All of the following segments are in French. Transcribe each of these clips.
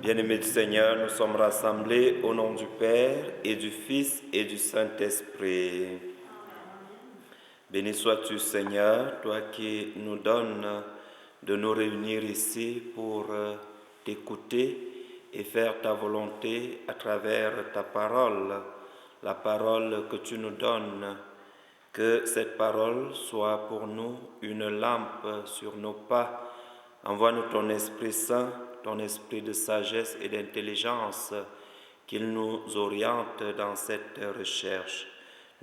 Bien-aimés du Seigneur, nous sommes rassemblés au nom du Père et du Fils et du Saint-Esprit. Béni sois-tu, Seigneur, toi qui nous donnes de nous réunir ici pour t'écouter et faire ta volonté à travers ta parole, la parole que tu nous donnes. Que cette parole soit pour nous une lampe sur nos pas. Envoie-nous ton Esprit Saint, ton esprit de sagesse et d'intelligence, qu'il nous oriente dans cette recherche.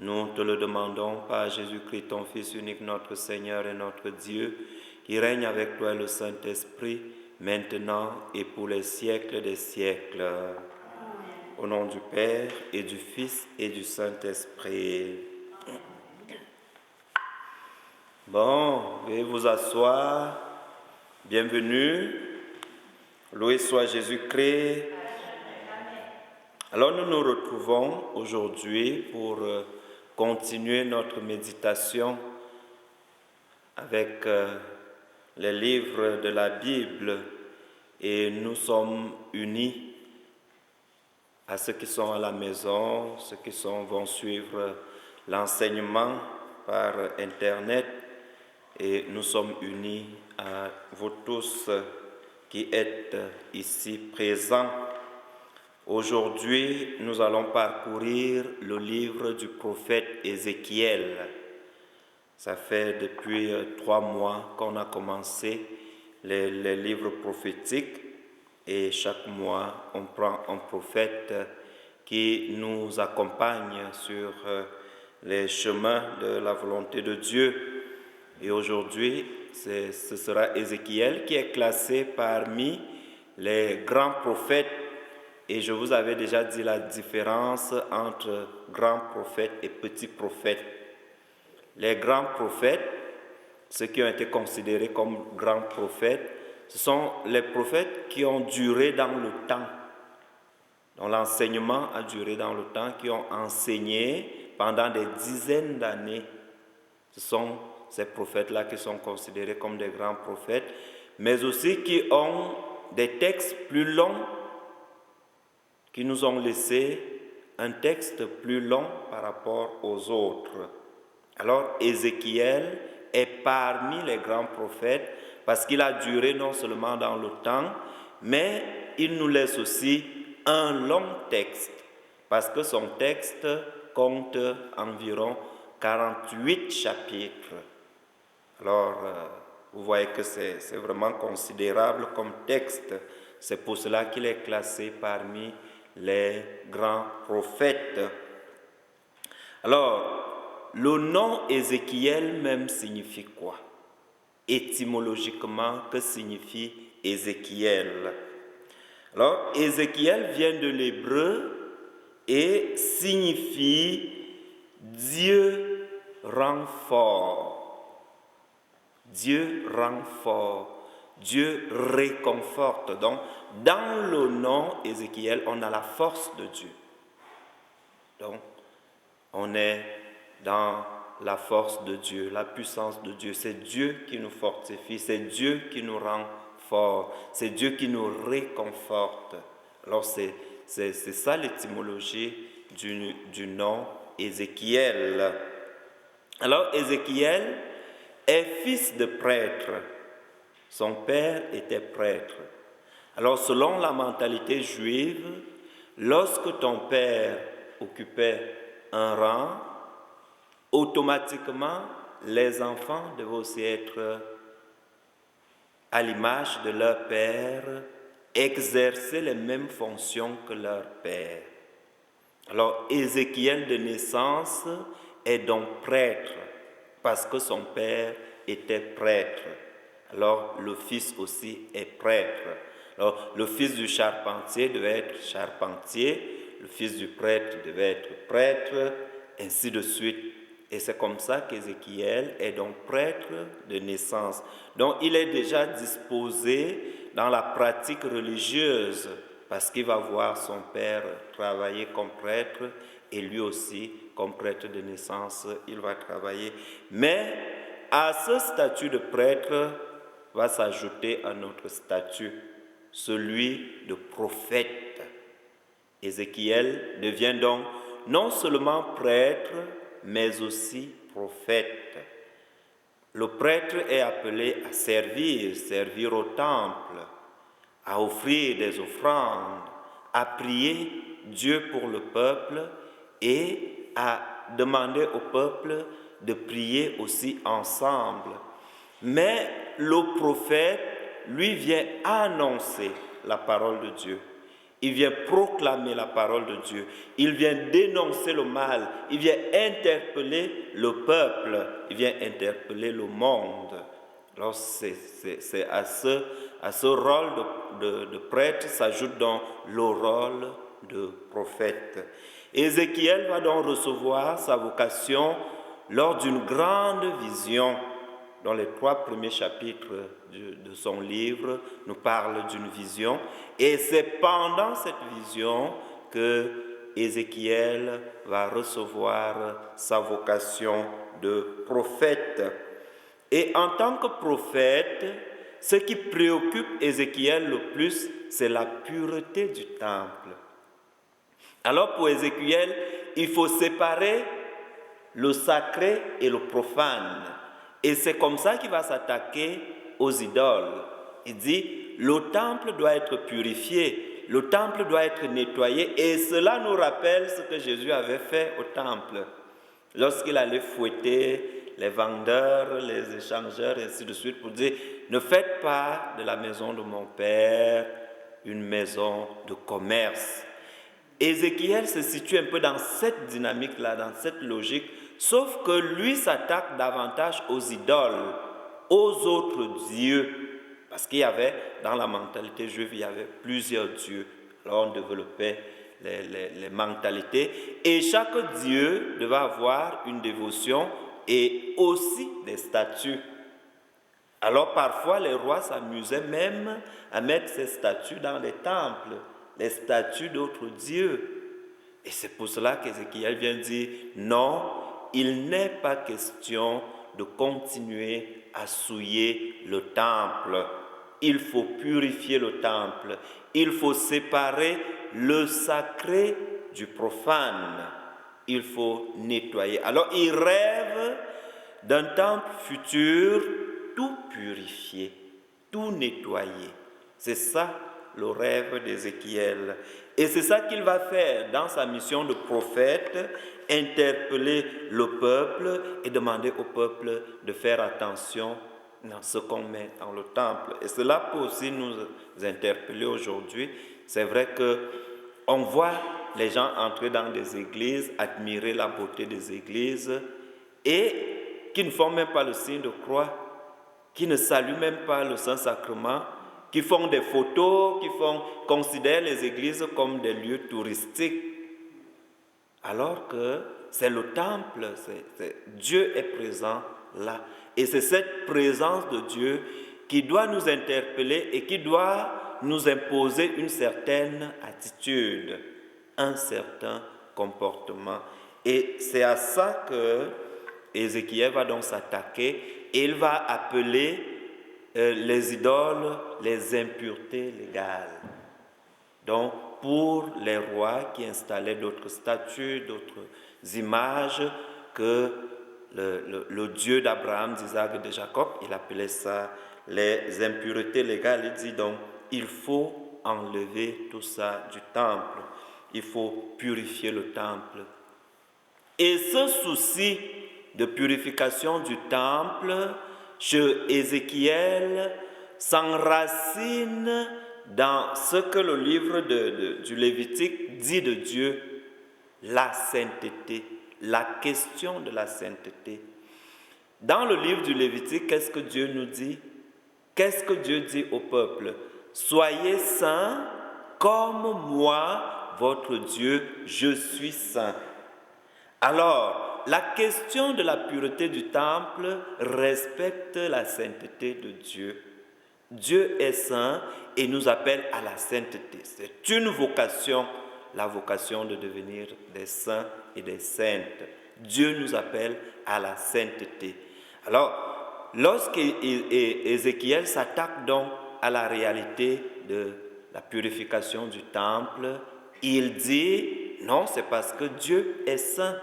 Nous te le demandons par Jésus-Christ, ton Fils unique, notre Seigneur et notre Dieu, qui règne avec toi le Saint-Esprit, maintenant et pour les siècles des siècles. Amen. Au nom du Père et du Fils et du Saint-Esprit. Bon, veuillez vous asseoir. Bienvenue. Loué soit Jésus-Christ. Alors nous nous retrouvons aujourd'hui pour continuer notre méditation avec les livres de la Bible et nous sommes unis à ceux qui sont à la maison, ceux qui vont suivre l'enseignement par Internet. Et nous sommes unis à vous tous qui êtes ici présents. Aujourd'hui, nous allons parcourir le livre du prophète Ézéchiel. Ça fait depuis 3 mois qu'on a commencé les livres prophétiques et chaque mois, on prend un prophète qui nous accompagne sur les chemins de la volonté de Dieu. Et aujourd'hui, ce sera Ézéchiel qui est classé parmi les grands prophètes. Et je vous avais déjà dit la différence entre grands prophètes et petits prophètes. Les grands prophètes, ceux qui ont été considérés comme grands prophètes, ce sont les prophètes qui ont duré dans le temps, dont l'enseignement a duré dans le temps, qui ont enseigné pendant des dizaines d'années. Ce sont ces prophètes-là qui sont considérés comme des grands prophètes, mais aussi qui ont des textes plus longs, qui nous ont laissé un texte plus long par rapport aux autres. Alors Ézéchiel est parmi les grands prophètes parce qu'il a duré non seulement dans le temps, mais il nous laisse aussi un long texte, parce que son texte compte environ 48 chapitres. Alors, vous voyez que c'est vraiment considérable comme texte. C'est pour cela qu'il est classé parmi les grands prophètes. Alors, le nom Ézéchiel même signifie quoi? Étymologiquement, que signifie Ézéchiel? Alors, Ézéchiel vient de l'hébreu et signifie Dieu rend fort. Dieu rend fort, Dieu réconforte. Donc, dans le nom Ézéchiel, on a la force de Dieu. Donc, on est dans la force de Dieu, la puissance de Dieu. C'est Dieu qui nous fortifie, c'est Dieu qui nous rend forts, c'est Dieu qui nous réconforte. Alors, c'est ça l'étymologie du nom Ézéchiel. Alors, Ézéchiel est fils de prêtre. Son père était prêtre. Alors, selon la mentalité juive, lorsque ton père occupait un rang, automatiquement, les enfants devaient aussi être à l'image de leur père, exercer les mêmes fonctions que leur père. Alors, Ézéchiel de naissance est donc prêtre, parce que son père était prêtre. Alors, le fils aussi est prêtre. Alors, le fils du charpentier devait être charpentier, le fils du prêtre devait être prêtre, ainsi de suite. Et c'est comme ça qu'Ézéchiel est donc prêtre de naissance. Donc, il est déjà disposé dans la pratique religieuse, parce qu'il va voir son père travailler comme prêtre, et lui aussi, comme prêtre de naissance, il va travailler. Mais à ce statut de prêtre va s'ajouter un autre statut. celui de prophète. Ézéchiel devient donc non seulement prêtre, mais aussi prophète. Le prêtre est appelé à servir au temple, à offrir des offrandes, à prier Dieu pour le peuple et à demander au peuple de prier aussi ensemble. Mais le prophète, lui, vient annoncer la parole de Dieu. Il vient proclamer la parole de Dieu. Il vient dénoncer le mal. Il vient interpeller le peuple. Il vient interpeller le monde. Alors c'est à ce rôle de prêtre s'ajoute donc le rôle de prophète. Ézéchiel va donc recevoir sa vocation lors d'une grande vision, dont les 3 premiers chapitres de son livre nous parlent d'une vision. Et c'est pendant cette vision que Ézéchiel va recevoir sa vocation de prophète. Et en tant que prophète, ce qui préoccupe Ézéchiel le plus, c'est la pureté du temple. Alors pour Ézéchiel, il faut séparer le sacré et le profane. Et c'est comme ça qu'il va s'attaquer aux idoles. Il dit, le temple doit être purifié, le temple doit être nettoyé. Et cela nous rappelle ce que Jésus avait fait au temple. Lorsqu'il allait fouetter les vendeurs, les échangeurs, et ainsi de suite, pour dire, ne faites pas de la maison de mon Père une maison de commerce. Ézéchiel se situe un peu dans cette dynamique-là, dans cette logique, sauf que lui s'attaque davantage aux idoles, aux autres dieux, parce qu'il y avait, dans la mentalité juive, il y avait plusieurs dieux. Alors on développait les mentalités, et chaque dieu devait avoir une dévotion et aussi des statues. Alors parfois les rois s'amusaient même à mettre ces statues dans les temples, les statues d'autres dieux. Et c'est pour cela qu'Ézéchiel vient dire, non, il n'est pas question de continuer à souiller le temple. Il faut purifier le temple. Il faut séparer le sacré du profane. Il faut nettoyer. Alors il rêve d'un temple futur tout purifié, tout nettoyé. C'est ça le rêve d'Ézéchiel. Et c'est ça qu'il va faire dans sa mission de prophète, interpeller le peuple et demander au peuple de faire attention dans ce qu'on met dans le temple. Et cela peut aussi nous interpeller aujourd'hui. C'est vrai qu'on voit les gens entrer dans des églises, admirer la beauté des églises et qui ne font même pas le signe de croix, qui ne saluent même pas le Saint-Sacrement, qui font des photos, considèrent les églises comme des lieux touristiques. Alors que c'est le temple, Dieu est présent là. Et c'est cette présence de Dieu qui doit nous interpeller et qui doit nous imposer une certaine attitude, un certain comportement. Et c'est à ça que Ézéchiel va donc s'attaquer et il va appeler les idoles les impuretés légales. Donc, pour les rois qui installaient d'autres statues, d'autres images que le Dieu d'Abraham, d'Isaac et de Jacob, il appelait ça les impuretés légales. Il dit donc, il faut enlever tout ça du temple. Il faut purifier le temple. Et ce souci de purification du temple, chez Ézéchiel, s'enracine dans ce que le livre du Lévitique dit de Dieu, la sainteté, la question de la sainteté. Dans le livre du Lévitique, qu'est-ce que Dieu nous dit? Qu'est-ce que Dieu dit au peuple? Soyez saints comme moi, votre Dieu, je suis saint. Alors, la question de la pureté du temple respecte la sainteté de Dieu. Dieu est saint et nous appelle à la sainteté. C'est une vocation, la vocation de devenir des saints et des saintes. Dieu nous appelle à la sainteté. Alors, lorsqu'Ézéchiel s'attaque donc à la réalité de la purification du temple, il dit non, c'est parce que Dieu est saint.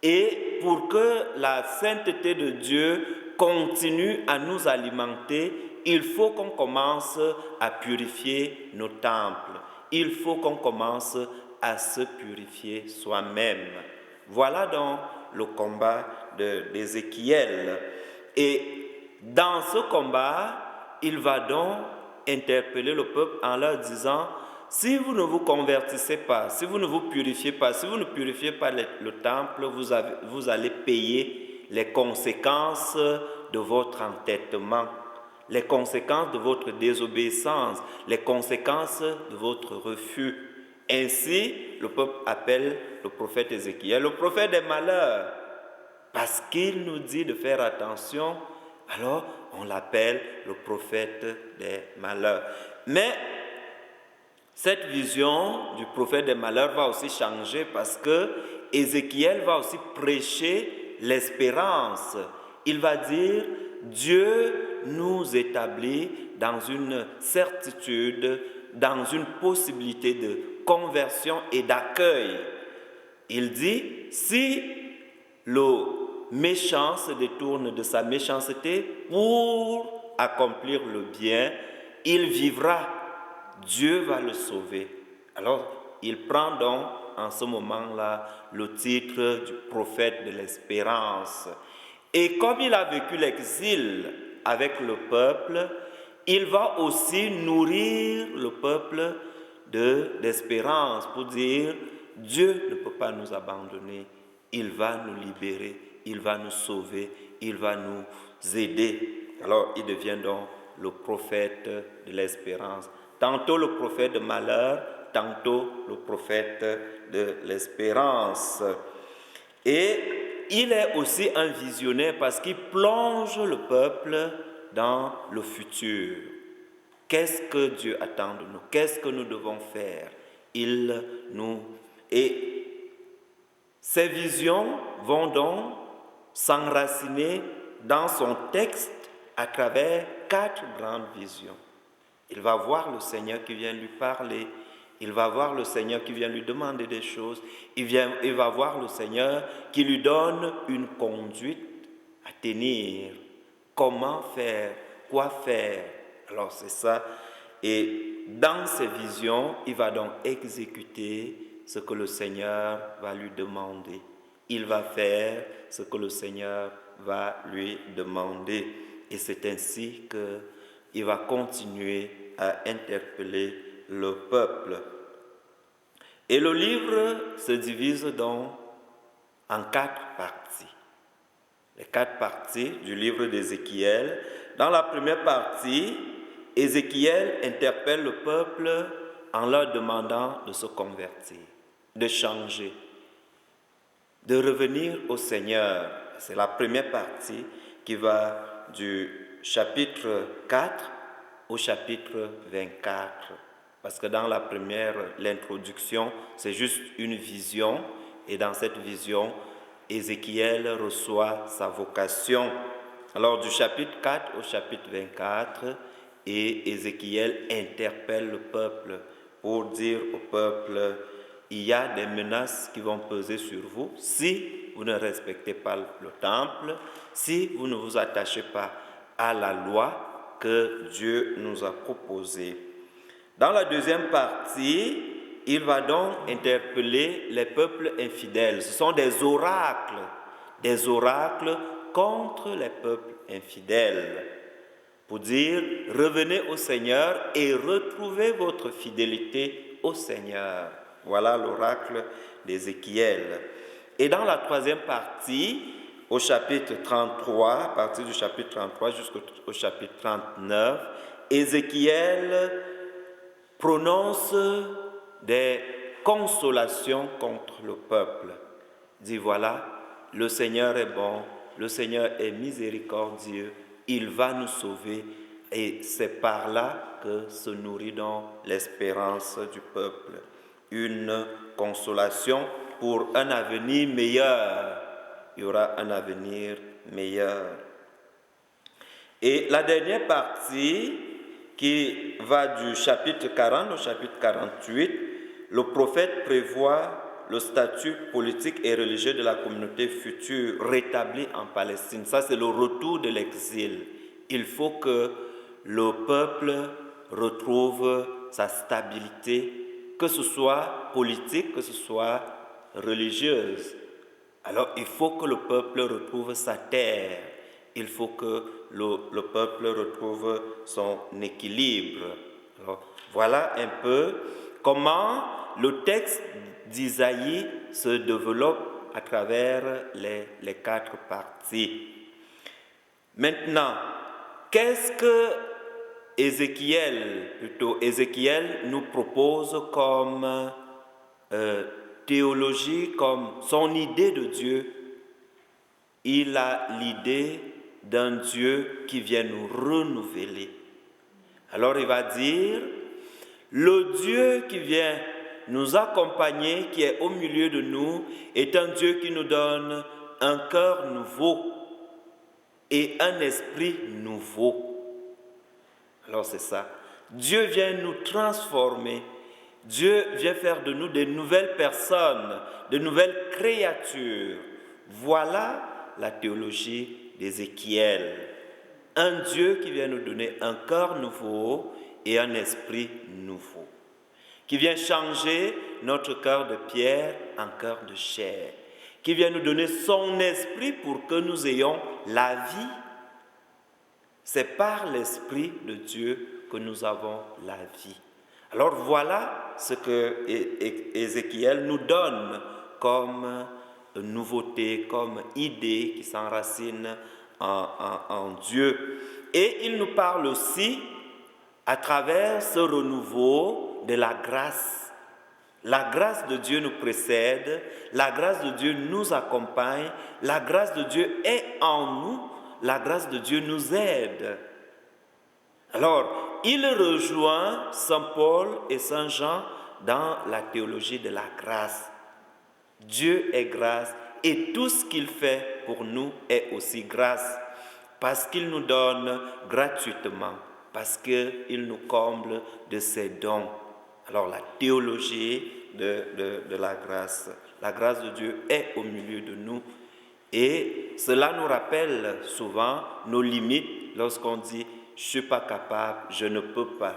Et pour que la sainteté de Dieu continue à nous alimenter, il faut qu'on commence à purifier nos temples. Il faut qu'on commence à se purifier soi-même. Voilà donc le combat d'Ézéchiel. Et dans ce combat, il va donc interpeller le peuple en leur disant: si vous ne vous convertissez pas, si vous ne vous purifiez pas, si vous ne purifiez pas le temple, vous allez payer les conséquences de votre entêtement, les conséquences de votre désobéissance, les conséquences de votre refus. Ainsi, le peuple appelle le prophète Ézéchiel le prophète des malheurs, parce qu'il nous dit de faire attention, alors on l'appelle le prophète des malheurs. Mais cette vision du prophète des malheurs va aussi changer parce que Ézéchiel va aussi prêcher l'espérance. Il va dire: Dieu nous établit dans une certitude, dans une possibilité de conversion et d'accueil. Il dit: si le méchant se détourne de sa méchanceté pour accomplir le bien, il vivra. Dieu va le sauver. Alors, il prend donc en ce moment-là le titre du prophète de l'espérance. Et comme il a vécu l'exil avec le peuple, il va aussi nourrir le peuple d'espérance pour dire: Dieu ne peut pas nous abandonner, il va nous libérer, il va nous sauver, il va nous aider. Alors, il devient donc le prophète de l'espérance. Tantôt le prophète de malheur, tantôt le prophète de l'espérance. Et il est aussi un visionnaire parce qu'il plonge le peuple dans le futur. Qu'est-ce que Dieu attend de nous? Qu'est-ce que nous devons faire? Et ces visions vont donc s'enraciner dans son texte à travers 4 grandes visions. Il va voir le Seigneur qui vient lui parler. Il va voir le Seigneur qui vient lui demander des choses. Il va voir le Seigneur qui lui donne une conduite à tenir. Comment faire? Quoi faire? Alors c'est ça. Et dans ces visions, il va donc exécuter ce que le Seigneur va lui demander. Il va faire ce que le Seigneur va lui demander. Et c'est ainsi qu'il va continuer à interpeller le peuple. Et le livre se divise donc en 4 parties. Les 4 parties du livre d'Ézéchiel. Dans la première partie, Ézéchiel interpelle le peuple en leur demandant de se convertir, de changer, de revenir au Seigneur. C'est la première partie qui va du chapitre 4 au chapitre 24. Parce que dans la première, l'introduction, c'est juste une vision. Et dans cette vision, Ézéchiel reçoit sa vocation. Alors du chapitre 4 au chapitre 24, et Ézéchiel interpelle le peuple pour dire au peuple: il y a des menaces qui vont peser sur vous si vous ne respectez pas le temple, si vous ne vous attachez pas à la loi que Dieu nous a proposée. Dans la deuxième partie, il va donc interpeller les peuples infidèles. Ce sont des oracles contre les peuples infidèles, pour dire: revenez au Seigneur et retrouvez votre fidélité au Seigneur. Voilà l'oracle d'Ézéchiel. Et dans la troisième partie, au chapitre 33, à partir du chapitre 33 jusqu'au chapitre 39, Ézéchiel prononce des consolations contre le peuple. Il dit: voilà, le Seigneur est bon, le Seigneur est miséricordieux, il va nous sauver, et c'est par là que se nourrit donc l'espérance du peuple. Une consolation pour un avenir meilleur. Il y aura un avenir meilleur. Et la dernière partie, qui va du chapitre 40 au chapitre 48, le prophète prévoit le statut politique et religieux de la communauté future rétablie en Palestine. Ça, c'est le retour de l'exil. Il faut que le peuple retrouve sa stabilité, que ce soit politique, que ce soit religieuse. Alors, il faut que le peuple retrouve sa terre. Il faut que le peuple retrouve son équilibre. Alors, voilà un peu comment le texte d'Isaïe se développe à travers les 4 parties. Maintenant, qu'est-ce que Ézéchiel nous propose comme théologie, comme son idée de Dieu? Il a l'idée d'un Dieu qui vient nous renouveler. Alors il va dire, le Dieu qui vient nous accompagner, qui est au milieu de nous, est un Dieu qui nous donne un cœur nouveau et un esprit nouveau. Alors c'est ça. Dieu vient nous transformer. Dieu vient faire de nous de nouvelles personnes, de nouvelles créatures. Voilà la théologie d'Ézéchiel. Un Dieu qui vient nous donner un cœur nouveau et un esprit nouveau. Qui vient changer notre cœur de pierre en cœur de chair. Qui vient nous donner son esprit pour que nous ayons la vie. C'est par l'Esprit de Dieu que nous avons la vie. Alors voilà ce que Ézéchiel nous donne comme nouveauté, comme idée qui s'enracine en Dieu. Et il nous parle aussi à travers ce renouveau de la grâce. La grâce de Dieu nous précède, la grâce de Dieu nous accompagne, la grâce de Dieu est en nous, la grâce de Dieu nous aide. Alors, il rejoint Saint Paul et Saint Jean dans la théologie de la grâce. Dieu est grâce et tout ce qu'il fait pour nous est aussi grâce, parce qu'il nous donne gratuitement, parce qu'il nous comble de ses dons. Alors, la théologie de la grâce de Dieu est au milieu de nous. Et cela nous rappelle souvent nos limites lorsqu'on dit « je ne suis pas capable, je ne peux pas ».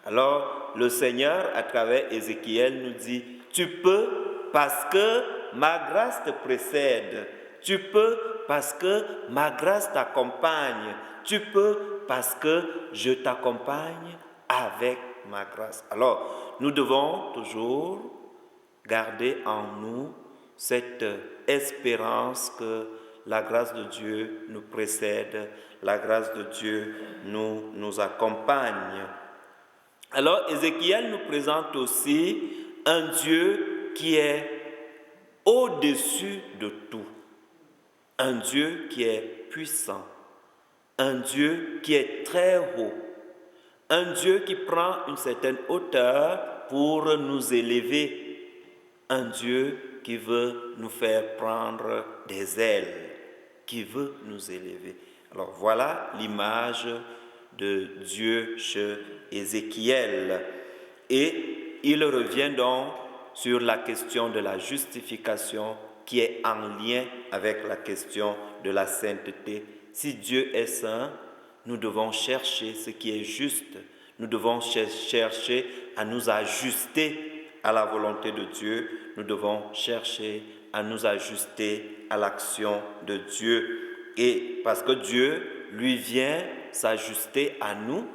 Alors le Seigneur, à travers Ézéchiel, nous dit « tu peux parce que ma grâce te précède, tu peux parce que ma grâce t'accompagne, tu peux parce que je t'accompagne avec ma grâce ». Alors nous devons toujours garder en nous cette espérance que la grâce de Dieu nous précède, la grâce de Dieu nous accompagne. Alors Ézéchiel nous présente aussi un Dieu qui est au-dessus de tout, un Dieu qui est puissant, un Dieu qui est très haut, un Dieu qui prend une certaine hauteur pour nous élever, un Dieu qui veut nous faire prendre des ailes, qui veut nous élever. Alors voilà l'image de Dieu chez Ézéchiel. Et il revient donc sur la question de la justification qui est en lien avec la question de la sainteté. Si Dieu est saint, nous devons chercher ce qui est juste. Nous devons chercher à nous ajuster à la volonté de Dieu, nous devons chercher à nous ajuster à l'action de Dieu. Et parce que Dieu, lui, vient s'ajuster à nous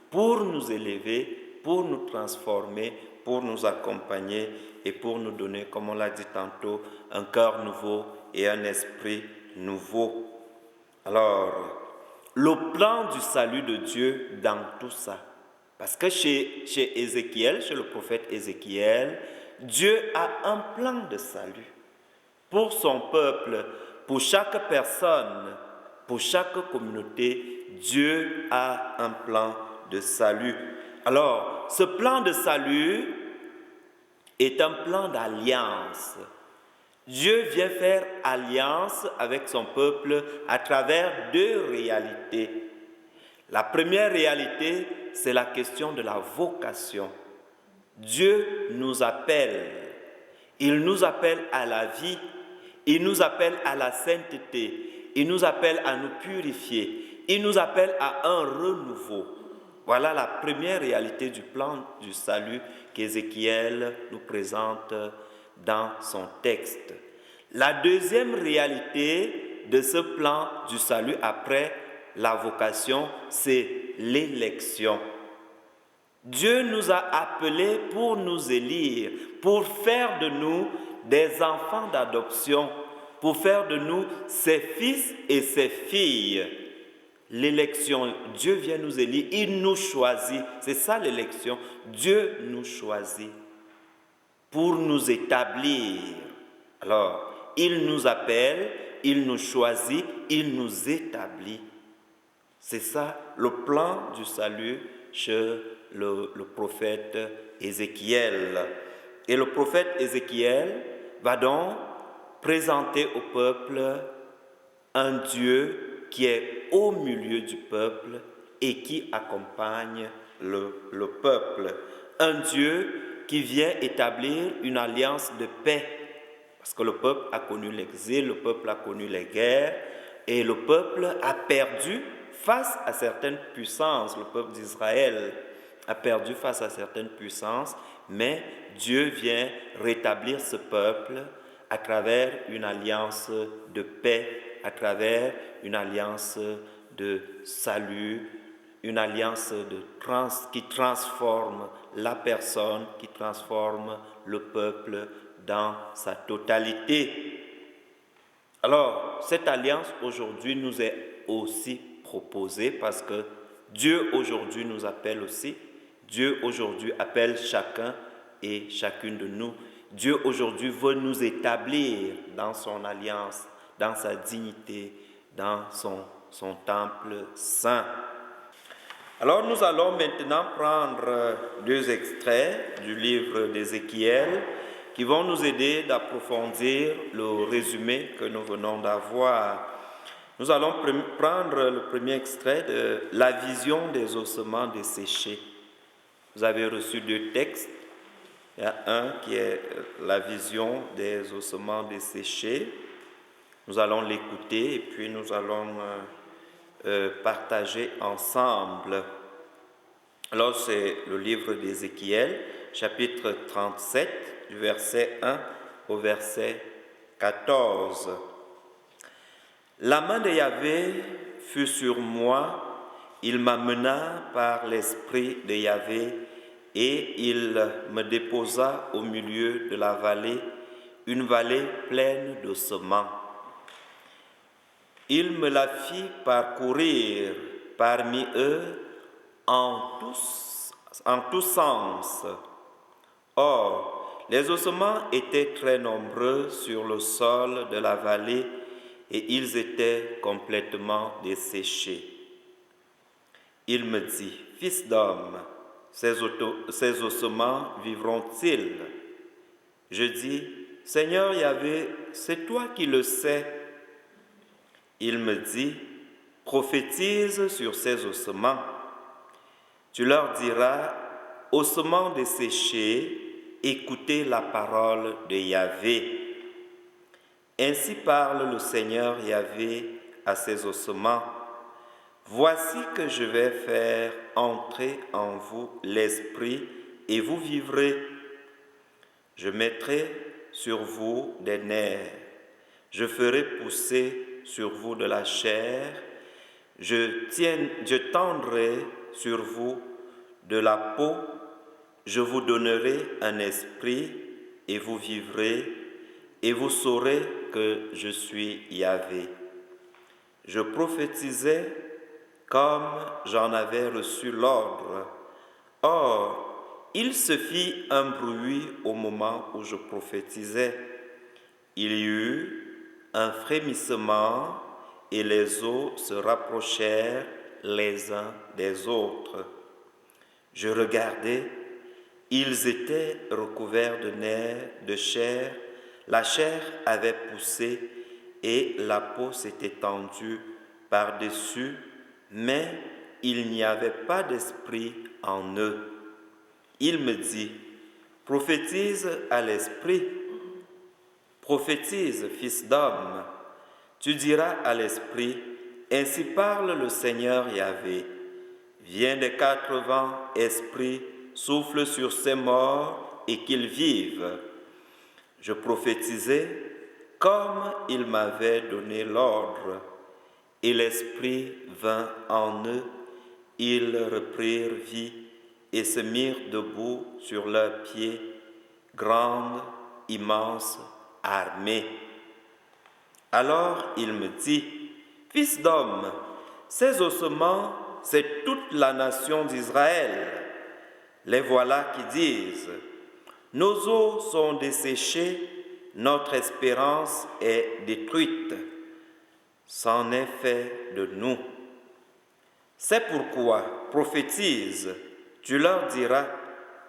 pour nous élever, pour nous transformer, pour nous accompagner et pour nous donner, comme on l'a dit tantôt, un cœur nouveau et un esprit nouveau. Alors, le plan du salut de Dieu dans tout ça. Parce que chez Ézéchiel, chez le prophète Ézéchiel, Dieu a un plan de salut pour son peuple, pour chaque personne, pour chaque communauté. Dieu a un plan de salut. Alors, ce plan de salut est un plan d'alliance. Dieu vient faire alliance avec son peuple à travers 2 réalités. La première réalité, c'est la question de la vocation. Dieu nous appelle. Il nous appelle à la vie. Il nous appelle à la sainteté. Il nous appelle à nous purifier. Il nous appelle à un renouveau. Voilà la première réalité du plan du salut qu'Ézéchiel nous présente dans son texte. La deuxième réalité de ce plan du salut après la vocation, c'est l'élection. Dieu nous a appelés pour nous élire, pour faire de nous des enfants d'adoption, pour faire de nous ses fils et ses filles. L'élection, Dieu vient nous élire, il nous choisit. C'est ça l'élection. Dieu nous choisit pour nous établir. Alors, il nous appelle, il nous choisit, il nous établit. C'est ça le plan du salut chez le prophète Ézéchiel. Et le prophète Ézéchiel va donc présenter au peuple un Dieu qui est au milieu du peuple et qui accompagne le peuple. Un Dieu qui vient établir une alliance de paix. Parce que le peuple a connu l'exil, le peuple a connu les guerres et le peuple a perdu face à certaines puissances. Le peuple d'Israël a perdu face à certaines puissances, mais Dieu vient rétablir ce peuple à travers une alliance de paix, à travers une alliance de salut, une alliance qui transforme la personne, qui transforme le peuple dans sa totalité. Alors, cette alliance aujourd'hui nous est aussi proposée parce que Dieu aujourd'hui nous appelle aussi. Dieu aujourd'hui appelle chacun et chacune de nous. Dieu aujourd'hui veut nous établir dans son alliance, dans sa dignité, dans son temple saint. Alors nous allons maintenant prendre deux extraits du livre d'Ézéchiel qui vont nous aider d'approfondir le résumé que nous venons d'avoir. Nous allons prendre le premier extrait de la vision des ossements desséchés. Vous avez reçu deux textes. Il y a un qui est la vision des ossements desséchés. Nous allons l'écouter et puis nous allons partager ensemble. Alors c'est le livre d'Ézéchiel, chapitre 37, du verset 1 au verset 14. La main de Yahvé fut sur moi, il m'amena par l'esprit de Yahvé et il me déposa au milieu de la vallée, une vallée pleine d'ossements. Il me la fit parcourir parmi eux en tous sens. Or, les ossements étaient très nombreux sur le sol de la vallée et ils étaient complètement desséchés. Il me dit, « Fils d'homme, ces ossements vivront-ils » Je dis, « Seigneur Yahvé, c'est toi qui le sais. » Il me dit, « Prophétise sur ces ossements. Tu leur diras, ossements desséchés, écoutez la parole de Yahvé. Ainsi parle le Seigneur Yahvé à ces ossements. Voici que je vais faire entrer en vous l'esprit et vous vivrez. Je mettrai sur vous des nerfs. Je ferai pousser sur vous de la chair. Je tendrai sur vous de la peau. Je vous donnerai un esprit et vous vivrez. Et vous saurez que je suis Yahvé. Je prophétisais comme j'en avais reçu l'ordre. Or, il se fit un bruit au moment où je prophétisais. Il y eut un frémissement et les eaux se rapprochèrent les uns des autres. Je regardais, ils étaient recouverts de nerfs, de chair. La chair avait poussé et la peau s'était tendue par-dessus, mais il n'y avait pas d'esprit en eux. Il me dit, prophétise à l'esprit, prophétise, fils d'homme. Tu diras à l'esprit, ainsi parle le Seigneur Yahvé. Viens des 4 vents, esprit, souffle sur ces morts et qu'ils vivent. Je prophétisai comme il m'avait donné l'ordre, et l'esprit vint en eux. Ils reprirent vie et se mirent debout sur leurs pieds, grande, immense armée. Alors il me dit, fils d'homme, ces ossements, c'est toute la nation d'Israël. Les voilà qui disent, nos os sont desséchés, notre espérance est détruite. C'en est fait de nous. C'est pourquoi, prophétise, tu leur diras,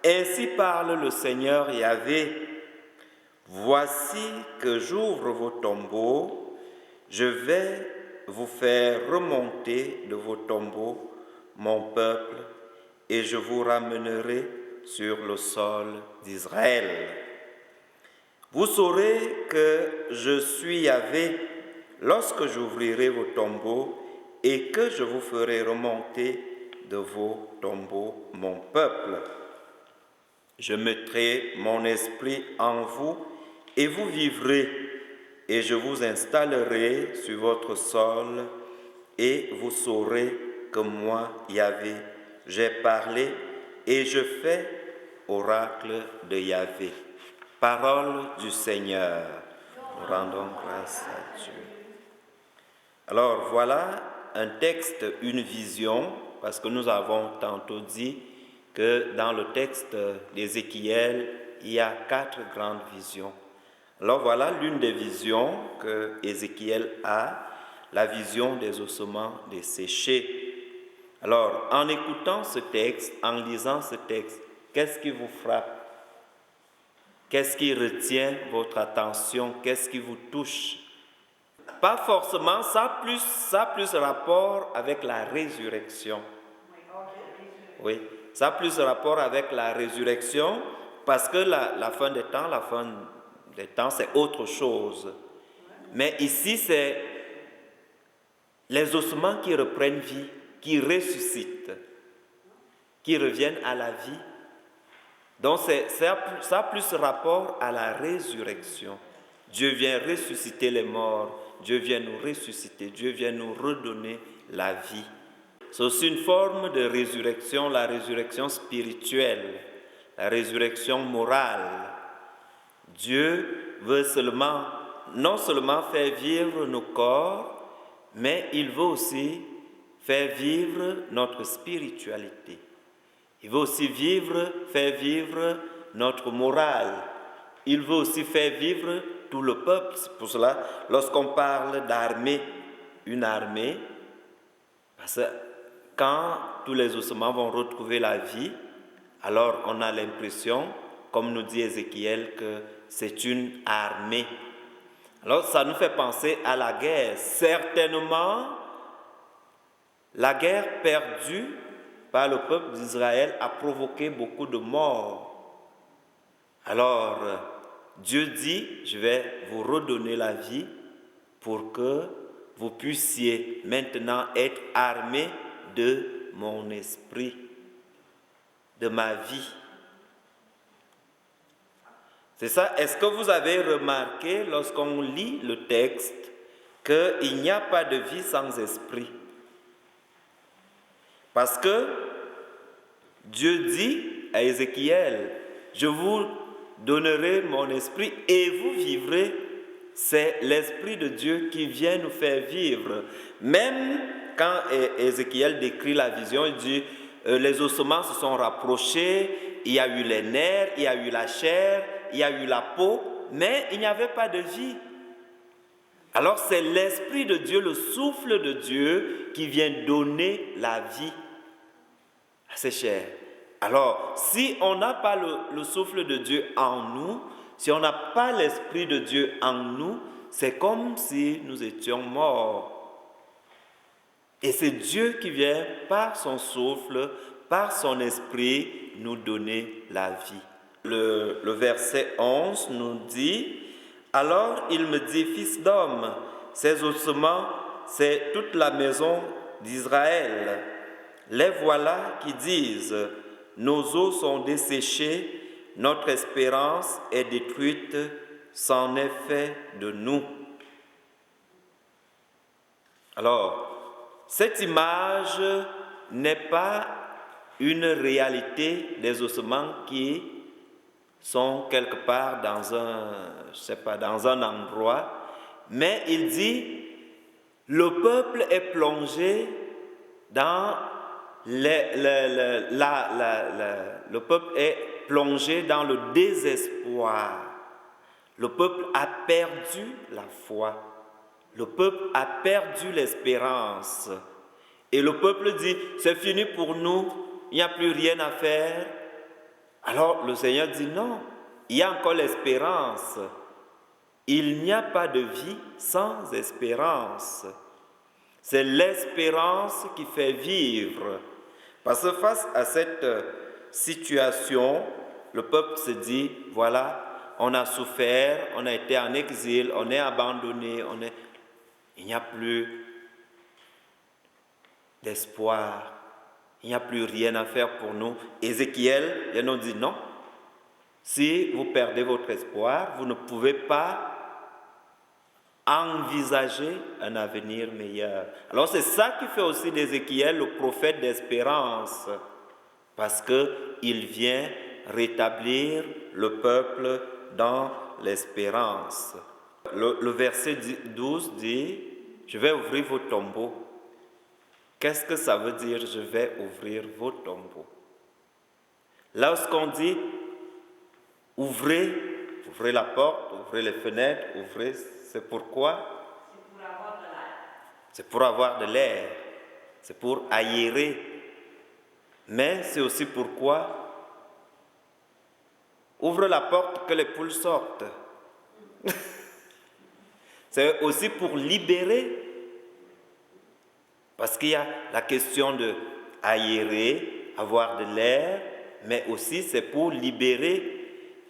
ainsi parle le Seigneur Yahvé, voici que j'ouvre vos tombeaux, je vais vous faire remonter de vos tombeaux, mon peuple, et je vous ramènerai sur le sol d'Israël. Vous saurez que je suis Yahvé lorsque j'ouvrirai vos tombeaux et que je vous ferai remonter de vos tombeaux, mon peuple. Je mettrai mon esprit en vous et vous vivrez, et je vous installerai sur votre sol, et vous saurez que moi, Yahvé, j'ai parlé et je fais oracle de Yahvé. Parole du Seigneur. Nous rendons grâce à Dieu. Alors voilà un texte, une vision, parce que nous avons tantôt dit que dans le texte d'Ézéchiel, il y a 4 grandes visions. Alors voilà l'une des visions que Ézéchiel a, la vision des ossements desséchés. Alors, en écoutant ce texte, en lisant ce texte, qu'est-ce qui vous frappe? Qu'est-ce qui retient votre attention? Qu'est-ce qui vous touche? Pas forcément, ça a plus rapport avec la résurrection. Oui, ça a plus rapport avec la résurrection parce que la fin des temps, c'est autre chose. Mais ici, c'est les ossements qui reprennent vie, qui ressuscitent, qui reviennent à la vie. Donc, ça a plus rapport à la résurrection. Dieu vient ressusciter les morts, Dieu vient nous ressusciter, Dieu vient nous redonner la vie. C'est aussi une forme de résurrection, la résurrection spirituelle, la résurrection morale. Dieu veut non seulement faire vivre nos corps, mais il veut aussi faire vivre notre spiritualité. Il veut aussi faire vivre notre morale. Il veut aussi faire vivre tout le peuple. C'est pour cela, lorsqu'on parle d'armée, une armée, parce que quand tous les ossements vont retrouver la vie, alors on a l'impression, comme nous dit Ézéchiel, que c'est une armée. Alors ça nous fait penser à la guerre. Certainement, la guerre perdue par le peuple d'Israël a provoqué beaucoup de morts. Alors, Dieu dit, je vais vous redonner la vie pour que vous puissiez maintenant être armés de mon esprit, de ma vie. C'est ça. Est-ce que vous avez remarqué lorsqu'on lit le texte qu'il n'y a pas de vie sans esprit? Parce que Dieu dit à Ézéchiel, je vous donnerai mon esprit et vous vivrez. C'est l'esprit de Dieu qui vient nous faire vivre. Même quand Ézéchiel décrit la vision, il dit, les ossements se sont rapprochés, il y a eu les nerfs, il y a eu la chair, il y a eu la peau, mais il n'y avait pas de vie. Alors c'est l'esprit de Dieu, le souffle de Dieu qui vient donner la vie à ces chairs. Alors, si on n'a pas le souffle de Dieu en nous, si on n'a pas l'esprit de Dieu en nous, c'est comme si nous étions morts. Et c'est Dieu qui vient par son souffle, par son esprit, nous donner la vie. Le verset 11 nous dit, « Alors il me dit, fils d'homme, ces ossements, c'est toute la maison d'Israël. Les voilà qui disent, nos os sont desséchés, notre espérance est détruite, c'en est fait de nous. » Alors, cette image n'est pas une réalité des ossements qui sont quelque part dans un endroit, mais il dit, le peuple est plongé dans le peuple est plongé dans le désespoir. Le peuple a perdu la foi. Le peuple a perdu l'espérance. Et le peuple dit, c'est fini pour nous, il n'y a plus rien à faire. Alors le Seigneur dit non, il y a encore l'espérance. Il n'y a pas de vie sans espérance. C'est l'espérance qui fait vivre. Parce que face à cette situation, le peuple se dit, voilà, on a souffert, on a été en exil, on est abandonné, il n'y a plus d'espoir, il n'y a plus rien à faire pour nous. Ézéchiel, il nous dit non, si vous perdez votre espoir, vous ne pouvez pas envisager un avenir meilleur. Alors c'est ça qui fait aussi d'Ézéchiel le prophète d'espérance, parce qu'il vient rétablir le peuple dans l'espérance. Le verset 12 dit, je vais ouvrir vos tombeaux. Qu'est-ce que ça veut dire, je vais ouvrir vos tombeaux? Lorsqu'on dit, ouvrez la porte, ouvrez les fenêtres, c'est pourquoi? C'est pour avoir de l'air. C'est pour aérer. Mais c'est aussi pourquoi? Ouvre la porte que les poules sortent. C'est aussi pour libérer. Parce qu'il y a la question de aérer, avoir de l'air, mais aussi c'est pour libérer.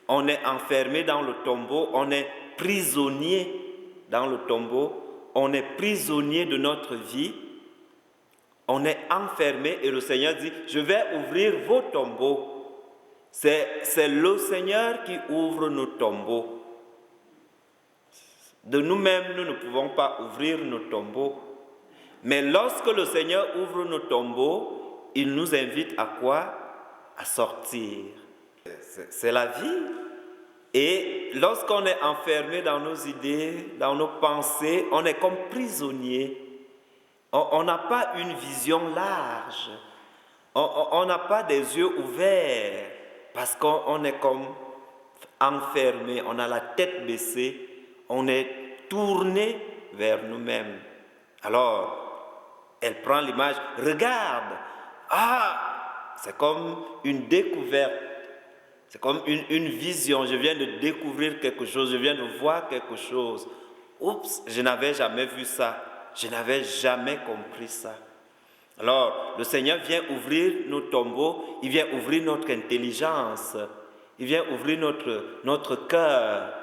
On est enfermé dans le tombeau, on est prisonnier dans le tombeau, on est prisonnier de notre vie, on est enfermé et le Seigneur dit, je vais ouvrir vos tombeaux. C'est le Seigneur qui ouvre nos tombeaux. De nous-mêmes, nous ne pouvons pas ouvrir nos tombeaux. Mais lorsque le Seigneur ouvre nos tombeaux, il nous invite à quoi? À sortir. C'est la vie. Et lorsqu'on est enfermé dans nos idées, dans nos pensées, on est comme prisonnier. On n'a pas une vision large. On n'a pas des yeux ouverts parce qu'on est comme enfermé. On a la tête baissée. On est tourné vers nous-mêmes. Alors, elle prend l'image. Regarde. Ah, c'est comme une découverte. C'est comme une vision. Je viens de découvrir quelque chose. Je viens de voir quelque chose. Oups, je n'avais jamais vu ça. Je n'avais jamais compris ça. Alors, le Seigneur vient ouvrir nos tombeaux. Il vient ouvrir notre intelligence. Il vient ouvrir notre cœur.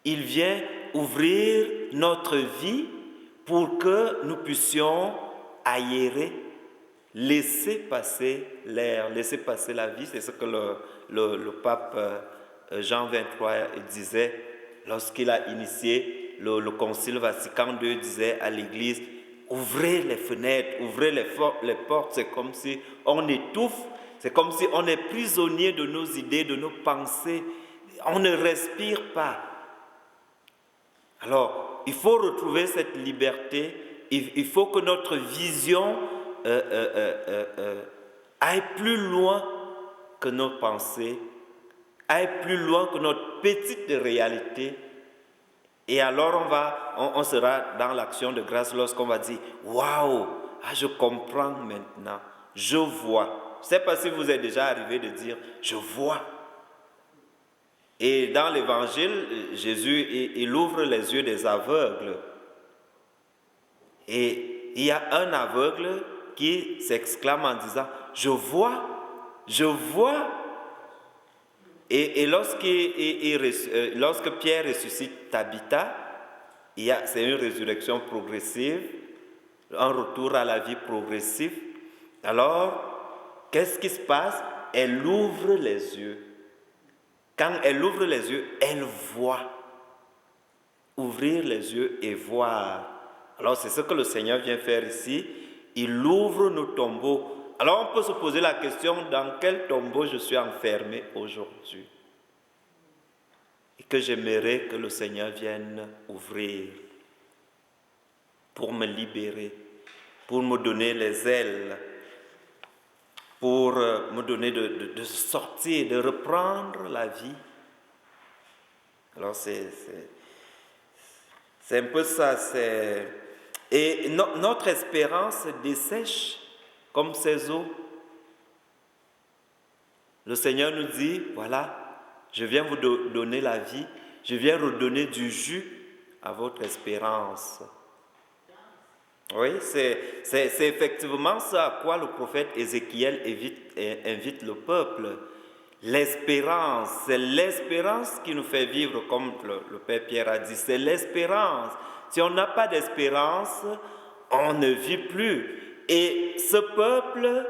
Il vient ouvrir notre vie pour que nous puissions aérer, laisser passer l'air, laisser passer la vie. C'est ce que le pape Jean XXIII disait lorsqu'il a initié le concile Vatican II, disait à l'Église, ouvrez les fenêtres, ouvrez les portes. C'est comme si on étouffe, c'est comme si on est prisonnier de nos idées, de nos pensées. On ne respire pas. Alors, il faut retrouver cette liberté. Il faut que notre vision aille plus loin que nos pensées, aille plus loin que notre petite réalité. Et alors on sera dans l'action de grâce lorsqu'on va dire « Waouh, je comprends maintenant, je vois ». Je ne sais pas si vous êtes déjà arrivé de dire « Je vois ». Et dans l'Évangile, Jésus, il ouvre les yeux des aveugles. Et il y a un aveugle qui s'exclame en disant « Je vois, je vois ». Et lorsque Pierre ressuscite Tabitha, c'est une résurrection progressive, un retour à la vie progressive. Alors, qu'est-ce qui se passe? Elle ouvre les yeux. Quand elle ouvre les yeux, elle voit. Ouvrir les yeux et voir. Alors, c'est ce que le Seigneur vient faire ici. Il ouvre nos tombeaux. Alors, on peut se poser la question, dans quel tombeau je suis enfermé aujourd'hui? Et que j'aimerais que le Seigneur vienne ouvrir pour me libérer, pour me donner les ailes, pour me donner de sortir, de reprendre la vie. Alors, c'est un peu ça. Et notre espérance dessèche comme ces eaux. Le Seigneur nous dit, voilà, je viens vous donner la vie, je viens redonner du jus à votre espérance. Oui, c'est effectivement ça à quoi le prophète Ézéchiel invite le peuple. L'espérance, c'est l'espérance qui nous fait vivre, comme le Père Pierre a dit, c'est l'espérance. Si on n'a pas d'espérance, on ne vit plus. Et ce peuple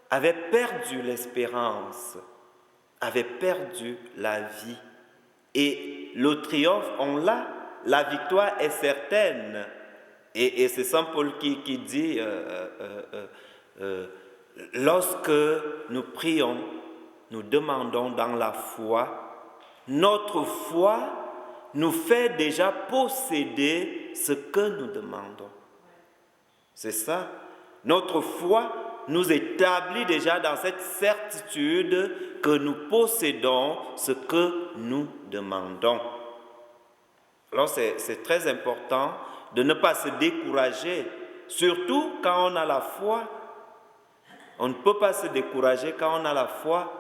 avait perdu l'espérance, avait perdu la vie. Et le triomphe, on l'a, la victoire est certaine. Et c'est Saint Paul qui dit, lorsque nous prions, nous demandons dans la foi, notre foi nous fait déjà posséder ce que nous demandons. C'est ça. Notre foi nous établit déjà dans cette certitude que nous possédons ce que nous demandons. Alors c'est très important de ne pas se décourager, surtout quand on a la foi. On ne peut pas se décourager quand on a la foi.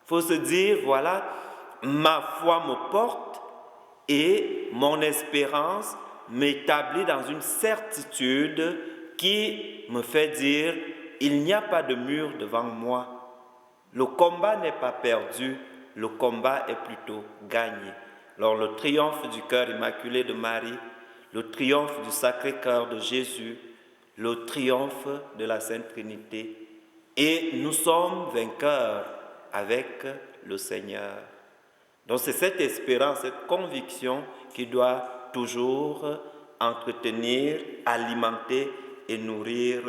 Il faut se dire, voilà, ma foi me porte et mon espérance m'établit dans une certitude qui me fait dire, il n'y a pas de mur devant moi. Le combat n'est pas perdu, le combat est plutôt gagné. Alors le triomphe du cœur immaculé de Marie, le triomphe du Sacré-Cœur de Jésus, le triomphe de la Sainte Trinité. Et nous sommes vainqueurs avec le Seigneur. Donc c'est cette espérance, cette conviction qui doit toujours entretenir, alimenter et nourrir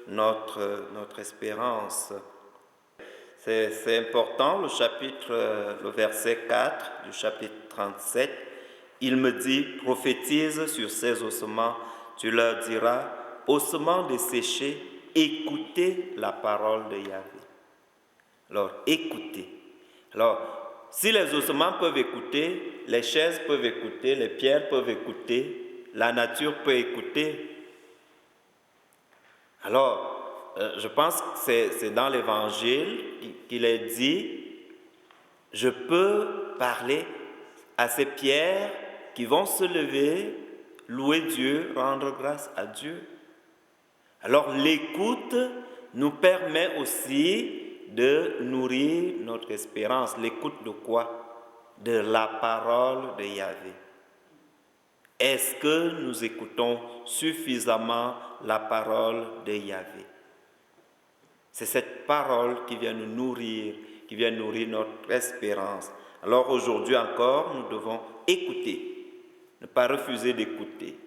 notre espérance. C'est important, le verset 4 du chapitre 37, il me dit, prophétise sur ces ossements, tu leur diras, ossements desséchés, écoutez la parole de Yahvé. Alors, écoutez. Alors, si les ossements peuvent écouter, les chaises peuvent écouter, les pierres peuvent écouter, la nature peut écouter. Alors, je pense que c'est dans l'Évangile qu'il est dit, je peux parler à ces pierres qui vont se lever, louer Dieu, rendre grâce à Dieu. Alors, l'écoute nous permet aussi de nourrir notre espérance. L'écoute de quoi? De la parole de Yahvé. Est-ce que nous écoutons suffisamment la parole de Yahvé? C'est cette parole qui vient nous nourrir, qui vient nourrir notre espérance. Alors aujourd'hui encore, nous devons écouter, ne pas refuser d'écouter.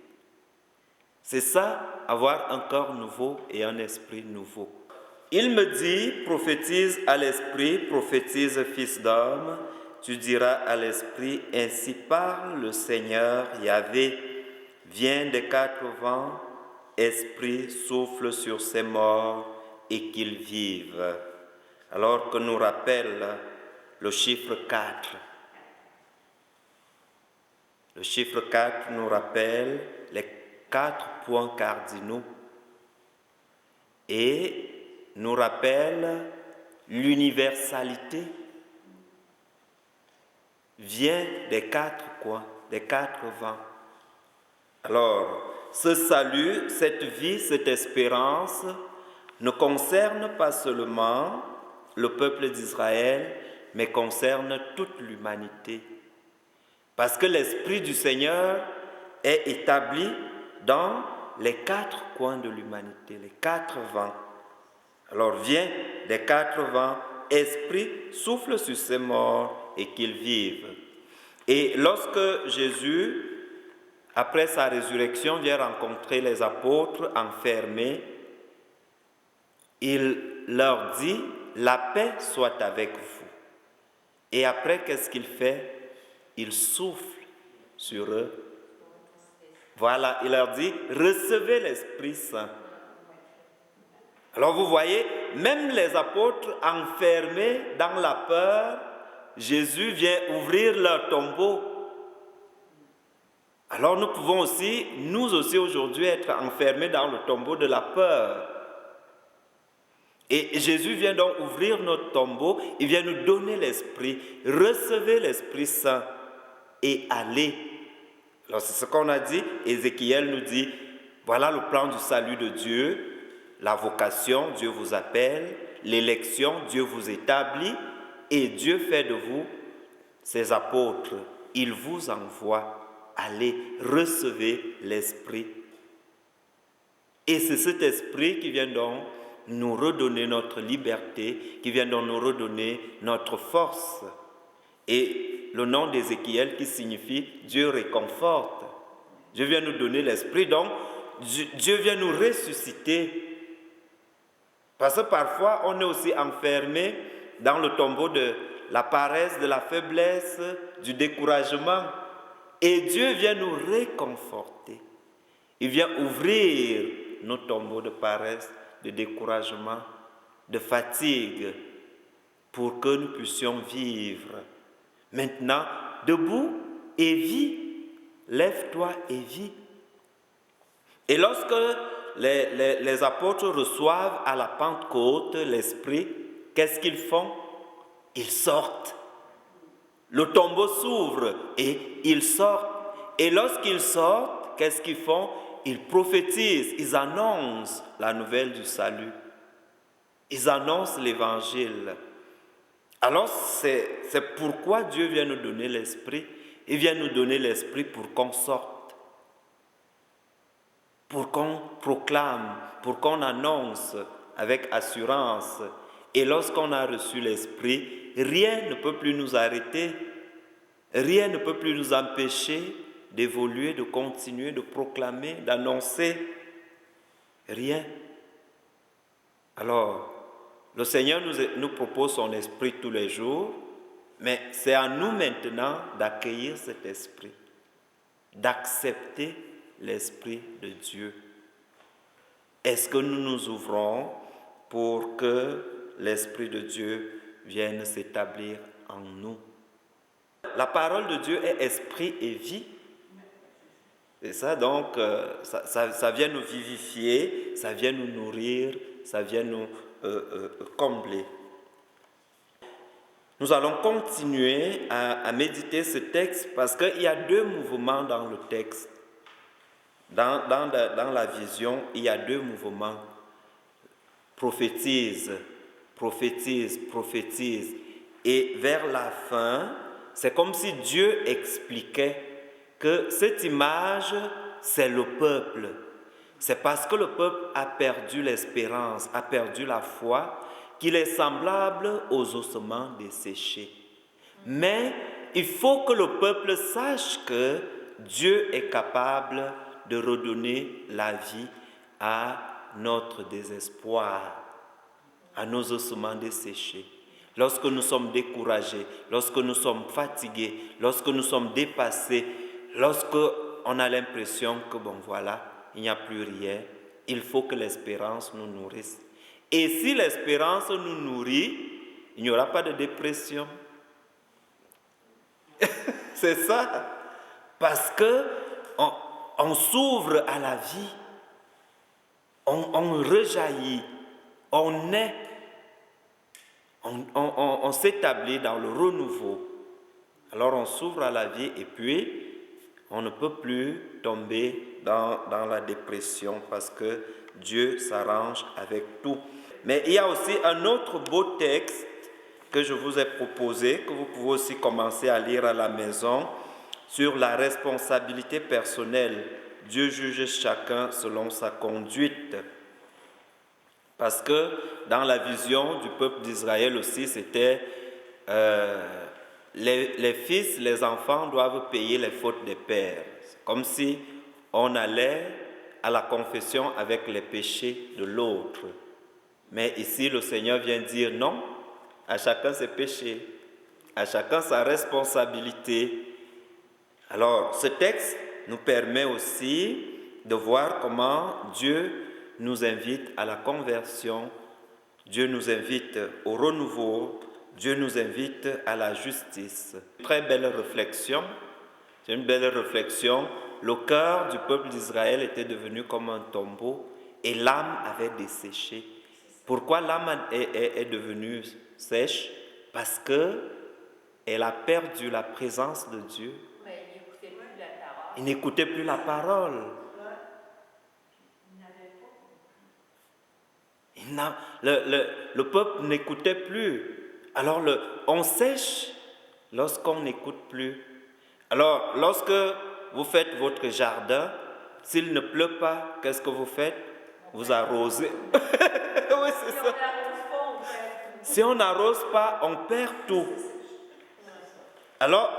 C'est ça, avoir un corps nouveau et un esprit nouveau. Il me dit, prophétise à l'esprit, prophétise fils d'homme, tu diras à l'esprit, ainsi parle le Seigneur Yahvé, viens des quatre vents, esprit souffle sur ces morts et qu'ils vivent. Alors que nous rappelle le chiffre 4. Le chiffre 4 nous rappelle les 4 points cardinaux et nous rappelle l'universalité vient des 4 coins, des 4 vents. Alors, ce salut, cette vie, cette espérance ne concerne pas seulement le peuple d'Israël, mais concerne toute l'humanité. Parce que l'Esprit du Seigneur est établi dans les 4 coins de l'humanité, les 4 vents. Alors viens des 4 vents, Esprit, souffle sur ces morts et qu'ils vivent. Et lorsque Jésus, après sa résurrection, vient rencontrer les apôtres enfermés, il leur dit, la paix soit avec vous. Et après, qu'est-ce qu'il fait? Il souffle sur eux. Voilà, il leur dit, recevez l'Esprit Saint. Alors vous voyez, même les apôtres enfermés dans la peur, Jésus vient ouvrir leur tombeau. Alors nous pouvons aussi, nous aussi aujourd'hui, être enfermés dans le tombeau de la peur. Et Jésus vient donc ouvrir notre tombeau, il vient nous donner l'Esprit. Recevez l'Esprit Saint et allez. Alors c'est ce qu'on a dit, Ézéchiel nous dit, voilà le plan du salut de Dieu, la vocation, Dieu vous appelle, l'élection, Dieu vous établit, et Dieu fait de vous ses apôtres. Il vous envoie. Allez, recevez l'Esprit. Et c'est cet Esprit qui vient donc nous redonner notre liberté, qui vient donc nous redonner notre force. Et le nom d'Ézéchiel qui signifie Dieu réconforte. Dieu vient nous donner l'Esprit, donc Dieu vient nous ressusciter. Parce que parfois on est aussi enfermé dans le tombeau de la paresse, de la faiblesse, du découragement. Et Dieu vient nous réconforter. Il vient ouvrir nos tombeaux de paresse, de découragement, de fatigue, pour que nous puissions vivre. Maintenant, debout et vis. Lève-toi et vis. Et lorsque les apôtres reçoivent à la Pentecôte l'Esprit, qu'est-ce qu'ils font? Ils sortent. Le tombeau s'ouvre et ils sortent. Et lorsqu'ils sortent, qu'est-ce qu'ils font? Ils prophétisent, ils annoncent la nouvelle du salut. Ils annoncent l'Évangile. Alors c'est pourquoi Dieu vient nous donner l'Esprit. Il vient nous donner l'Esprit pour qu'on sorte, pour qu'on proclame, pour qu'on annonce avec assurance. Et lorsqu'on a reçu l'Esprit, rien ne peut plus nous arrêter, rien ne peut plus nous empêcher d'évoluer, de continuer, de proclamer, d'annoncer. Rien. Alors, le Seigneur nous propose son Esprit tous les jours, mais c'est à nous maintenant d'accueillir cet Esprit, d'accepter l'Esprit de Dieu. Est-ce que nous nous ouvrons pour que l'Esprit de Dieu vienne s'établir en nous? La parole de Dieu est esprit et vie. Et ça, donc, ça vient nous vivifier, ça vient nous nourrir, ça vient nous combler. Nous allons continuer à méditer ce texte parce qu'il y a 2 mouvements dans le texte. Dans la vision, il y a 2 mouvements. Prophétise, prophétise, prophétise. Et vers la fin, c'est comme si Dieu expliquait que cette image, c'est le peuple. C'est parce que le peuple a perdu l'espérance, a perdu la foi, qu'il est semblable aux ossements desséchés. Mais il faut que le peuple sache que Dieu est capable de redonner la vie à notre désespoir, à nos ossements desséchés. Lorsque nous sommes découragés, lorsque nous sommes fatigués, lorsque nous sommes dépassés, lorsque on a l'impression que bon voilà, il n'y a plus rien, il faut que l'espérance nous nourrisse. Et si l'espérance nous nourrit, il n'y aura pas de dépression. C'est ça. Parce que on s'ouvre à la vie, on rejaillit, on naît, on s'établit dans le renouveau. Alors on s'ouvre à la vie et puis On ne peut plus tomber dans la dépression parce que Dieu s'arrange avec tout. Mais il y a aussi un autre beau texte que je vous ai proposé, que vous pouvez aussi commencer à lire à la maison, sur la responsabilité personnelle. Dieu juge chacun selon sa conduite. Parce que dans la vision du peuple d'Israël aussi, c'était les fils, les enfants doivent payer les fautes des pères. C'est comme si on allait à la confession avec les péchés de l'autre. Mais ici, le Seigneur vient dire non, à chacun ses péchés, à chacun sa responsabilité. Alors, ce texte nous permet aussi de voir comment Dieu nous invite à la conversion, Dieu nous invite au renouveau, Dieu nous invite à la justice. Très belle réflexion, c'est une belle réflexion. Le cœur du peuple d'Israël était devenu comme un tombeau et l'âme avait desséché. Pourquoi l'âme est devenue sèche? Parce qu'elle a perdu la présence de Dieu. Il n'écoutait plus la parole. Le peuple n'écoutait plus. Alors on sèche lorsqu'on n'écoute plus. Alors lorsque vous faites votre jardin, s'il ne pleut pas, qu'est-ce que vous faites? Vous arrosez. Oui, c'est ça. Si on n'arrose pas, on perd tout. Alors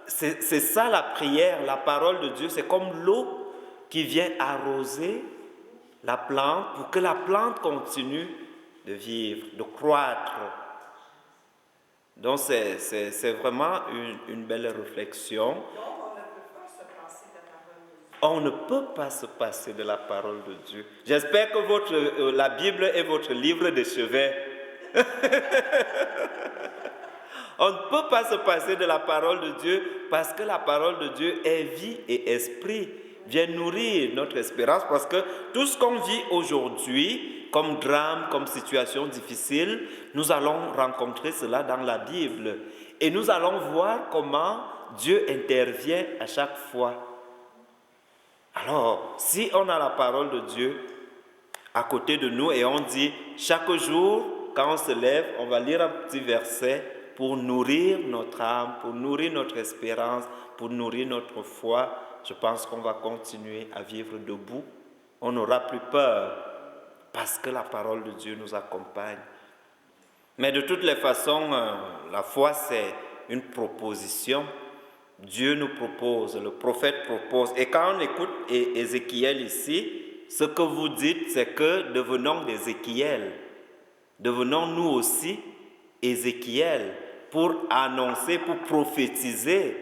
c'est ça la prière, la parole de Dieu, c'est comme l'eau qui vient arroser la plante pour que la plante continue de vivre, de croître. Donc c'est vraiment une belle réflexion. On ne peut pas se passer de la parole de Dieu. J'espère que la Bible est votre livre de chevet. On ne peut pas se passer de la parole de Dieu parce que la parole de Dieu est vie et esprit, vient nourrir notre espérance parce que tout ce qu'on vit aujourd'hui, comme drame, comme situation difficile, nous allons rencontrer cela dans la Bible. Et nous allons voir comment Dieu intervient à chaque fois. Alors, si on a la parole de Dieu à côté de nous et on dit chaque jour, quand on se lève, on va lire un petit verset pour nourrir notre âme, pour nourrir notre espérance, pour nourrir notre foi, je pense qu'on va continuer à vivre debout. On n'aura plus peur parce que la parole de Dieu nous accompagne. Mais de toutes les façons, la foi, c'est une proposition. Dieu nous propose, le prophète propose. Et quand on écoute Ézéchiel ici, ce que vous dites, c'est que devenons d'Ézéchiel. Devenons nous aussi Ézéchiel pour annoncer, pour prophétiser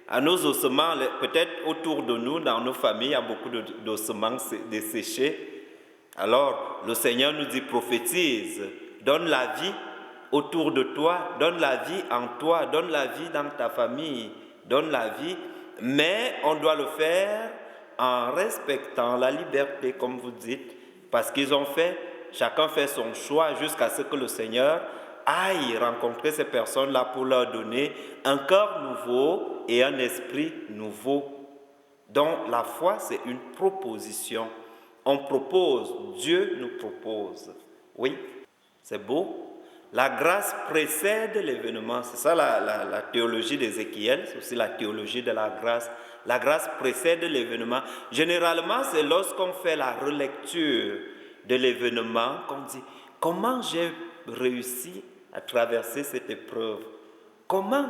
à nos ossements, peut-être autour de nous, dans nos familles, il y a beaucoup d'ossements desséchés. Alors, le Seigneur nous dit prophétise, donne la vie autour de toi, donne la vie en toi, donne la vie dans ta famille, donne la vie, mais on doit le faire en respectant la liberté, comme vous dites, parce qu'ils ont fait, chacun fait son choix jusqu'à ce que le Seigneur aille rencontrer ces personnes-là pour leur donner un cœur nouveau et un esprit nouveau. Donc la foi, c'est une proposition. On propose, Dieu nous propose. Oui, c'est beau. La grâce précède l'événement. C'est ça la théologie d'Ézéchiel, c'est aussi la théologie de la grâce. La grâce précède l'événement. Généralement, c'est lorsqu'on fait la relecture de l'événement qu'on dit « Comment j'ai réussi à traverser cette épreuve? Comment?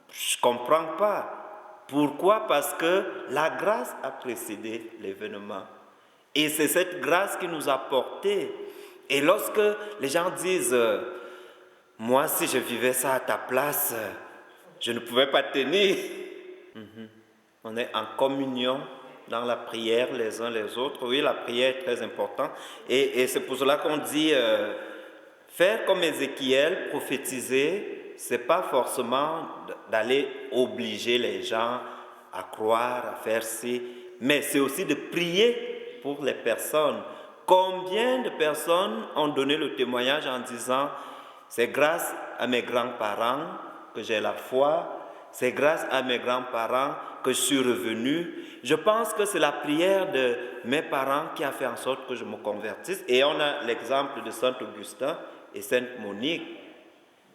Je ne comprends pas. Pourquoi? Parce que la grâce a précédé l'événement. Et c'est cette grâce qui nous a portés. Et lorsque les gens disent « Moi, si je vivais ça à ta place, je ne pouvais pas tenir. » On est en communion dans la prière les uns les autres. Oui, la prière est très importante. Et c'est pour cela qu'on dit faire comme Ézéchiel, prophétiser, ce n'est pas forcément d'aller obliger les gens à croire, à faire ci, mais c'est aussi de prier pour les personnes. Combien de personnes ont donné le témoignage en disant « C'est grâce à mes grands-parents que j'ai la foi, C'est grâce à mes grands-parents que je suis revenu. Je pense que c'est la prière de mes parents qui a fait en sorte que je me convertisse. Et on a l'exemple de Saint Augustin et Sainte Monique.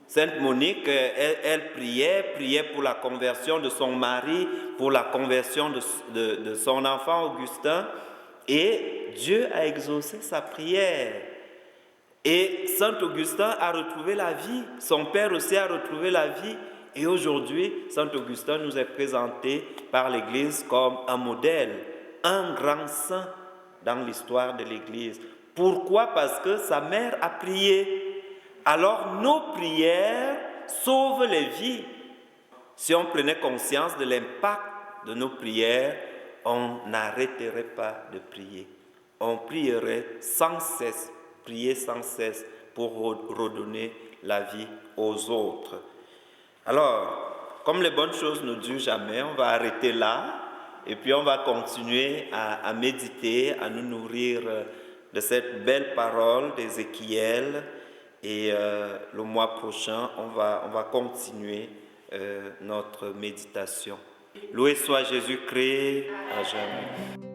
Sainte Monique, elle priait pour la conversion de son mari, pour la conversion de son enfant Augustin. Et Dieu a exaucé sa prière. Et Saint Augustin a retrouvé la vie. Son père aussi a retrouvé la vie. Et aujourd'hui, Saint Augustin nous est présenté par l'Église comme un modèle, un grand saint dans l'histoire de l'Église. Pourquoi? Parce que sa mère a prié. Alors nos prières sauvent les vies. Si on prenait conscience de l'impact de nos prières, on n'arrêterait pas de prier. On prierait sans cesse, prier sans cesse pour redonner la vie aux autres. Alors, comme les bonnes choses ne durent jamais, on va arrêter là et puis on va continuer à méditer, à nous nourrir de cette belle parole d'Ézéchiel. Et le mois prochain, on va continuer notre méditation. Loué soit Jésus-Christ à jamais.